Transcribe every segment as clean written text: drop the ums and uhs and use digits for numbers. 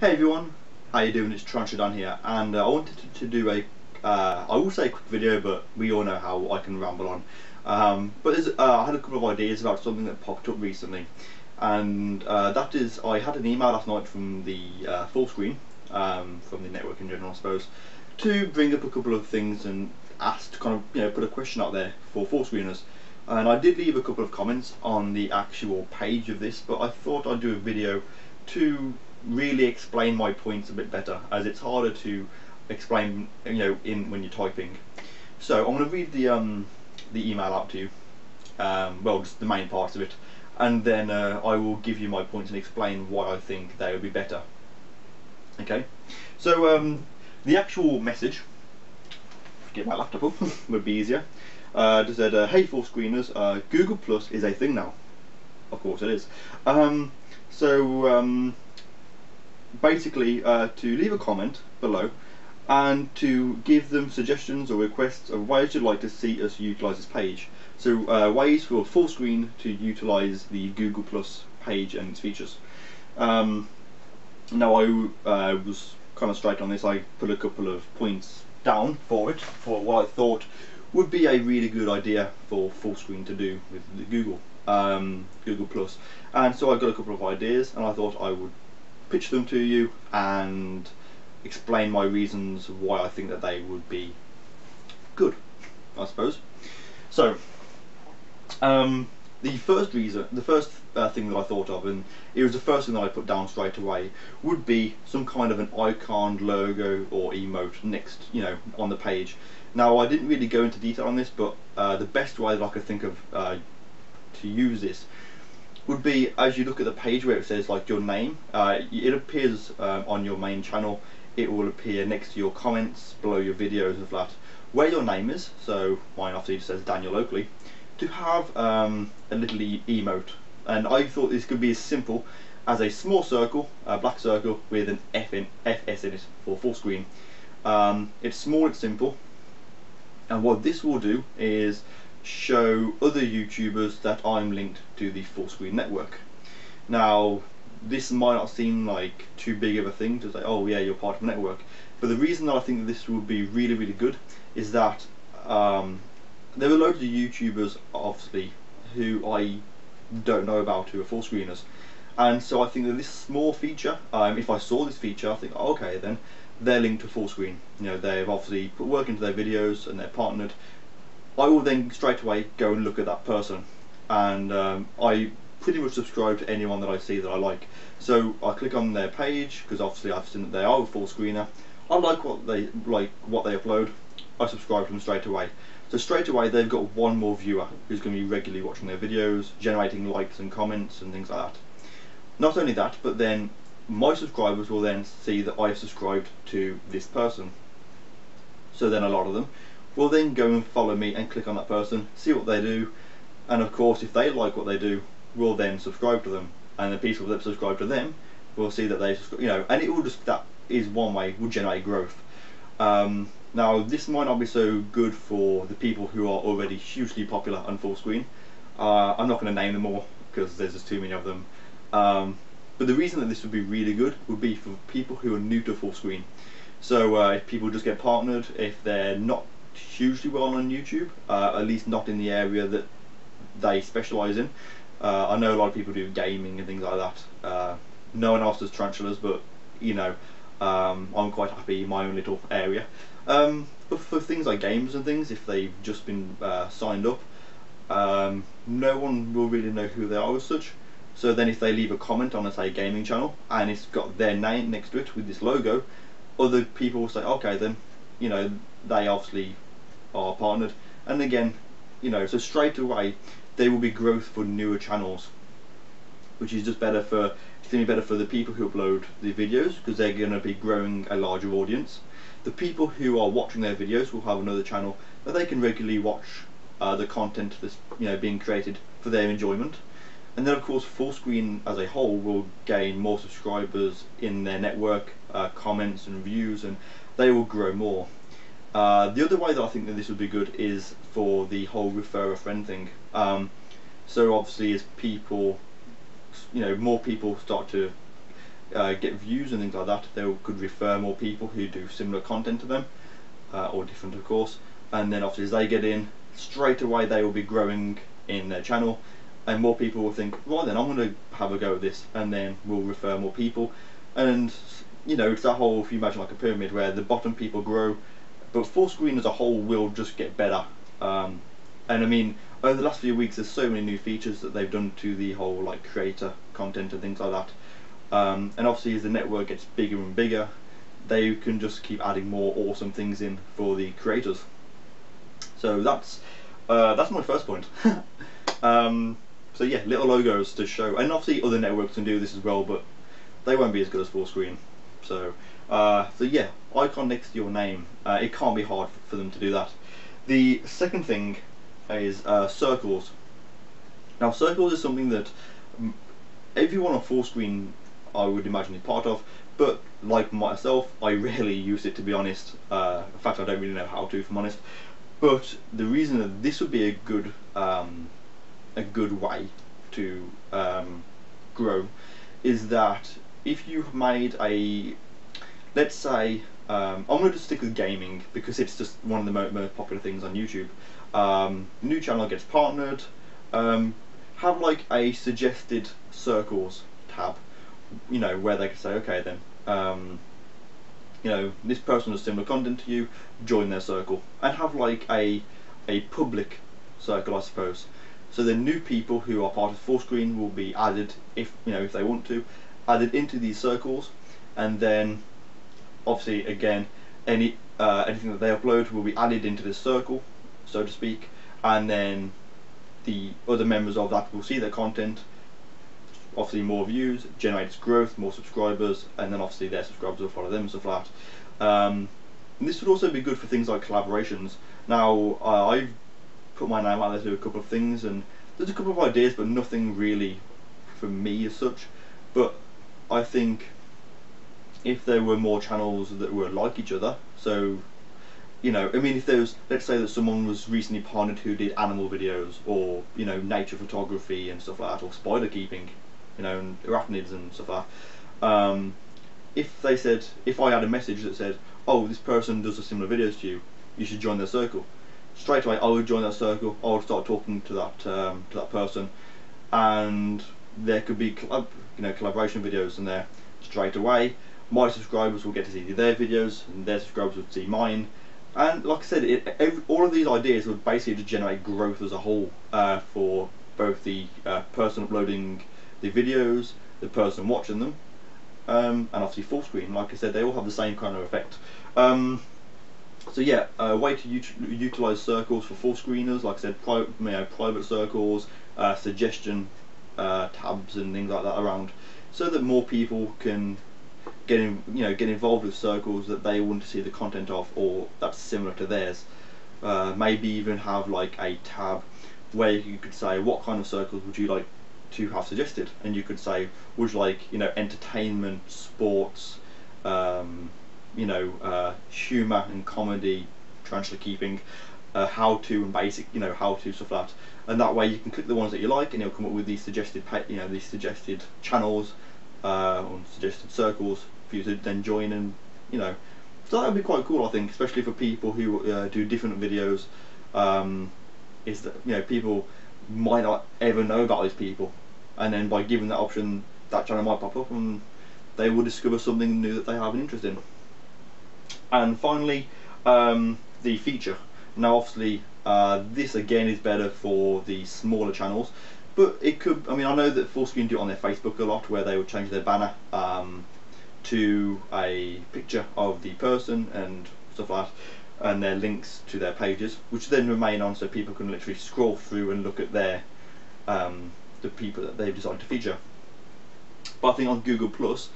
Hey everyone, how you doing? It's TarantulaDan here, and I wanted to do a, I will say a quick video, but we all know how I can ramble on. But I had a couple of ideas about something that popped up recently, and that is, I had an email last night from the FullScreen, from the network in general I suppose, to bring up a couple of things and ask to kind of, put a question out there for FullScreeners. And I did leave a couple of comments on the actual page of this, but I thought I'd do a video to really explain my points a bit better, as it's harder to explain, when you're typing. So I'm going to read the email out to you, well, just the main parts of it, and then I will give you my points and explain why I think they would be better. Okay, so the actual message, get my laptop up, would be easier. Just said, hey FullScreeners, Google Plus is a thing now. Of course it is. Basically, to leave a comment below and to give them suggestions or requests of ways you'd like to see us utilise this page. So ways for FullScreen to utilise the Google Plus page and its features. Now I was kind of straight on this. I put a couple of points down for it, for what I thought would be a really good idea for FullScreen to do with the Google Plus. And so I got a couple of ideas, and I thought I would pitch them to you and explain my reasons why I think that they would be good, I suppose. So the first thing that I thought of, and it was the first thing that I put down straight away, would be some kind of an icon, logo or emote next, on the page. Now I didn't really go into detail on this, but the best way that I could think of to use this would be, as you look at the page where it says like your name, it appears on your main channel. It will appear next to your comments, below your videos and that, where your name is. So mine obviously says Daniel Oakley, to have a little emote. And I thought this could be as simple as a small circle, a black circle with an FS in it for FullScreen. It's small, it's simple, and what this will do is show other YouTubers that I'm linked to the FullScreen network. Now this might not seem like too big of a thing to say, oh yeah, you're part of a network, but the reason that I think that this would be really, really good is that there are loads of YouTubers obviously who I don't know about who are FullScreeners, and so I think that this small feature, if I saw this feature, I think, oh, okay, then they're linked to FullScreen. They've obviously put work into their videos and they're partnered. I will then straight away go and look at that person, and I pretty much subscribe to anyone that I see that I like. So I click on their page because obviously I've seen that they are a FullScreener. I like what they upload. I subscribe to them straight away. So straight away they've got one more viewer who's going to be regularly watching their videos, generating likes and comments and things like that. Not only that, but then my subscribers will then see that I've subscribed to this person. So then a lot of them will then go and follow me and click on that person, see what they do, and of course if they like what they do, will then subscribe to them, and the people that subscribe to them will see that they and it will just, that is one way, will generate growth. Now this might not be so good for the people who are already hugely popular on FullScreen. I'm not going to name them all because there's just too many of them, but the reason that this would be really good would be for people who are new to FullScreen. So if people just get partnered, if they're not hugely well on YouTube, at least not in the area that they specialise in. I know a lot of people do gaming and things like that. No one else does tarantulas, but I'm quite happy in my own little area. But for things like games and things, if they've just been signed up, no one will really know who they are as such. So then if they leave a comment on, say, a gaming channel, and it's got their name next to it with this logo, other people will say, okay, then they obviously are partnered, and again, so straight away there will be growth for newer channels, which is just better for, it's going to be better for the people who upload the videos because they're going to be growing a larger audience. The people who are watching their videos will have another channel that they can regularly watch the content that's being created for their enjoyment, and then of course FullScreen as a whole will gain more subscribers in their network, comments and views, and they will grow more. The other way that I think that this would be good is for the whole refer a friend thing. So obviously as people, more people start to get views and things like that, they could refer more people who do similar content to them, or different of course, and then obviously as they get in, straight away they will be growing in their channel, and more people will think, right then, I'm going to have a go at this, and then we'll refer more people. And you know, it's that whole, if you imagine like a pyramid where the bottom people grow, but FullScreen as a whole will just get better. And I mean, over the last few weeks there's so many new features that they've done to the whole like creator content and things like that, and obviously as the network gets bigger and bigger, they can just keep adding more awesome things in for the creators. So that's my first point. So yeah, little logos to show, and obviously other networks can do this as well, but they won't be as good as FullScreen. So so yeah, icon next to your name. It can't be hard for them to do that. The second thing is circles. Now circles is something that everyone on FullScreen, I would imagine, is part of, but like myself, I rarely use it, to be honest. In fact, I don't really know how to, if I'm honest. But the reason that this would be a good way to grow is that if you've made a, let's say, I'm going to just stick with gaming because it's just one of the most popular things on YouTube. New channel gets partnered, have like a suggested circles tab, you know, where they can say, okay then, you know, this person has similar content to you, join their circle, and have like a public circle, I suppose. So the new people who are part of FullScreen will be added, if you know, if they want to, added into these circles, and then obviously again anything that they upload will be added into this circle, so to speak, and then the other members of that will see their content, obviously more views, generates growth, more subscribers, and then obviously their subscribers will follow them and stuff like that. And this would also be good for things like collaborations. Now I've put my name out there to do a couple of things, and there's a couple of ideas, but nothing really for me as such. But I think if there were more channels that were like each other, so you know, I mean, if there was, let's say that someone was recently partnered who did animal videos, or you know, nature photography and stuff like that, or spider keeping, you know, and arachnids and stuff like that. If they said, if I had a message that said, oh, this person does a similar videos to you, you should join their circle, straight away I would join that circle. I would start talking to that person, and there could be collaboration videos in there straight away. My subscribers will get to see their videos, and their subscribers would see mine. And like I said, all of these ideas would basically just generate growth as a whole, for both the person uploading the videos, the person watching them, and obviously FullScreen. Like I said, they all have the same kind of effect. So yeah, a way to utilise circles for FullScreeners, like I said, private circles, suggestion tabs and things like that around, so that more people can get involved with circles that they want to see the content of, or that's similar to theirs. Maybe even have like a tab where you could say, what kind of circles would you like to have suggested, and you could say, would you like, you know, entertainment, sports, humour and comedy, tarantula keeping, how to and basic, how to stuff like that. And that way you can click the ones that you like, and it'll come up with these suggested these suggested channels, or suggested circles for you to then join, and so that would be quite cool, I think, especially for people who do different videos. Is that people might not ever know about these people, and then by giving that option, that channel might pop up and they will discover something new that they have an interest in. And finally, the feature. Now obviously this again is better for the smaller channels, but it could, I know that FullScreen do it on their Facebook a lot, where they would change their banner to a picture of the person and stuff like that, and their links to their pages, which then remain on, so people can literally scroll through and look at their the people that they've decided to feature. But I think on Google Plus,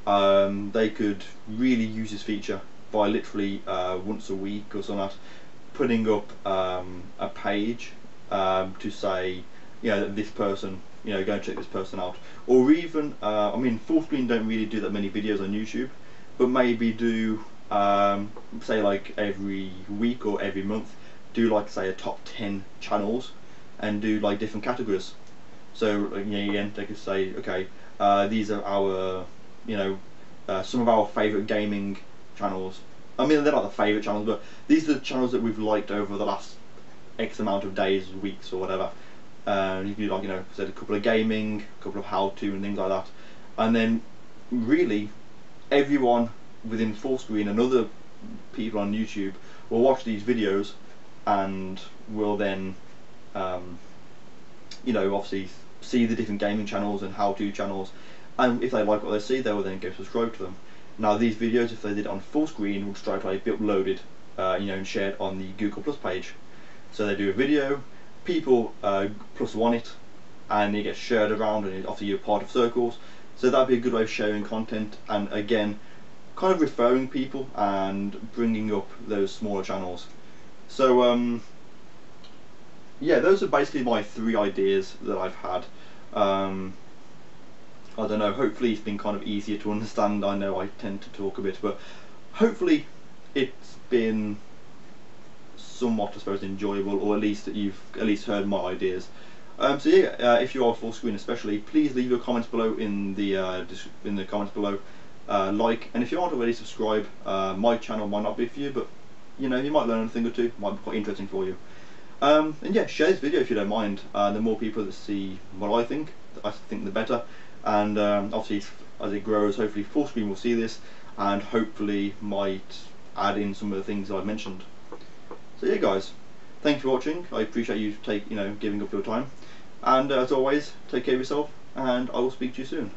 they could really use this feature by literally once a week or something like that, putting up a page to say, that this person, go and check this person out. Or even, FullScreen don't really do that many videos on YouTube, but maybe do, say like every week or every month, do like say a top 10 channels, and do like different categories. So again, they could say, okay, these are our you know, some of our favourite gaming channels. I mean, they're not the favourite channels, but these are the channels that we've liked over the last X amount of days, weeks, or whatever. You can do, like, you know, said a couple of gaming, a couple of how-to and things like that, and then really everyone within FullScreen and other people on YouTube will watch these videos and will then, you know, obviously see the different gaming channels and how-to channels, and if they like what they see, they will then go subscribe to them. Now, these videos, if they did it on FullScreen, would straight away be uploaded, you know, and shared on the Google Plus page. So they do a video, people plus one it, and it gets shared around, and obviously you're part of circles. So that'd be a good way of sharing content, and again, kind of referring people and bringing up those smaller channels. So yeah, those are basically my 3 ideas that I've had. I don't know, hopefully it's been kind of easier to understand. I know I tend to talk a bit, but hopefully it's been somewhat, I suppose, enjoyable, or at least that you've at least heard my ideas. So yeah, if you are FullScreen especially, please leave your comments below in the comments below. Like, and if you aren't already subscribed, my channel might not be for you, but you know, you might learn a thing or two, might be quite interesting for you. And yeah, share this video if you don't mind. The more people that see what I think the better. And obviously, as it grows, hopefully FullScreen will see this, and hopefully might add in some of the things I've mentioned. So yeah, guys, thank you for watching. I appreciate you giving up your time. And as always, take care of yourself, and I will speak to you soon.